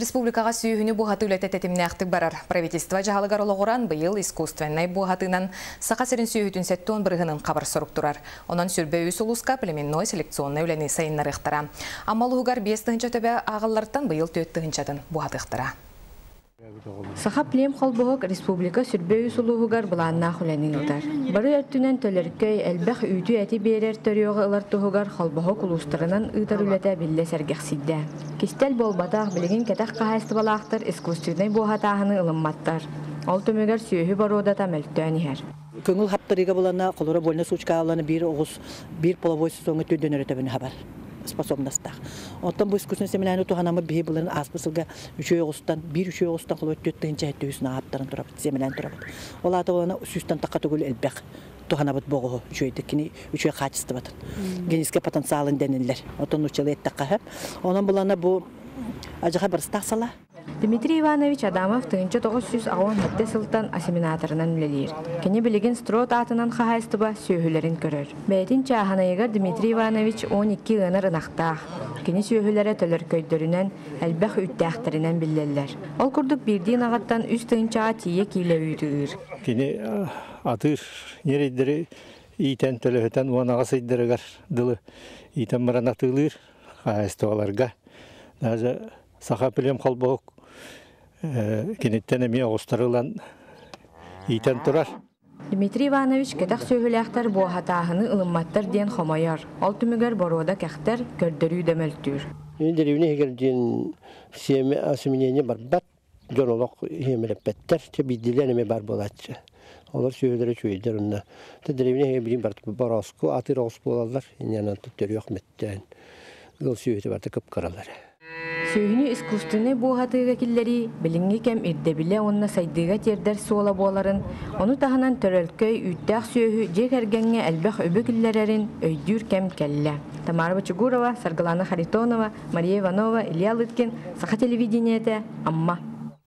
Республикага сүйүүнү буhаты үлетететимнәктик барар. Правительство жаһалыгар ологоран быйыл искусственный буhатынан сака серин сүйүүтүн сеттон бырыгынын кабар сорук турар. Онон сүрбөйүс улуска племенной селекционный үлени сайыннарыктара. Амалугар 5-тыгынча төбө агаллардан быйыл 4-тыгынчадан буhатыктара. Саха плем холбоок республика сүрбөйүс улуугар буланна хуленилдар. Бары өттүнен төлөркөй элбэх үйтү эти берер төрөөгө ылартуугар холбоок улустарынан ытар үлете билле сергексидде. Кистел болбатаах билигин кетак кахасты балаактар искусственный буhатаахыны ылымматтар. Ол төмөгөр сүйөһү баруудата мөлтөөнихер. Көңүл хаптарыга булана колора больна сучкааланы бир огус бир половой сезонга төдөнөрөтөбүн хабар. Способностях. Оттан бу искусственный семинарны туханамы бии буларын аспысылга 3 огустан 1-3 огустан колор 4-тыгынча төсүнө аптарын турап семинар турап. Ол ата болана үстүстөн такатыгыл элбек туханабыт богу үчөйдүкини үчөй качысты батын. Генетика потенциалын денелер. Оттан учалы эттакка. Онан булана бу ажыга бір стасала. Дмитрий Иванович Адамов 1910 сылтан ассиминаторынан үлелер. Кені білеген строт атынан қағайстыба сүйіхілерін көрір. Бәйтін чағанайығар Дмитрий Иванович 12 ғыныр ынақтақ. Кені сүйіхілері төлір көйдерінен, әлбәқ үттәқтірінен білелер. Ол күрдік бірден ағаттан үстігін чаға тие кейлі үйдігір. Кені атыр нерейдері ийтен төліхетен уанаға сайдырығар дылы ийтен маранатылыр қағайстығаларға. Даже саха пилем холбоок кенеттен эми огустарылан ийтен турар. Дмитрий Иванович кетак сөйгөлөктөр буахатаахыны ылымматтар диен хомояр. Ол түмүгөр борода кехтер көрдөрүү дөмөлтүр. Деревне эгерден семе асыминене барбат жонолок хемелепеттер те бидилене бар болатчы. Олар сөйгөлөрө чөйдөр унда. Те деревне билим бар бараску атыр ос болалар. Инянан төтөр өкмөттөн. Гол сөйгө барда көп каралар. Сөйүнү искусственный буhатыга киллери билинги кем ирдебиле онна сайдыга тердер суола боларын, ону таханан төрөлкөй үттәк сөйү жекергенге элбэх өбө киллерерин өйдүр кем келле. Тамара Бочугурова, Саргалана Харитонова, Мария Иванова, Илья Лыткин, Саха телевидениете, Амма.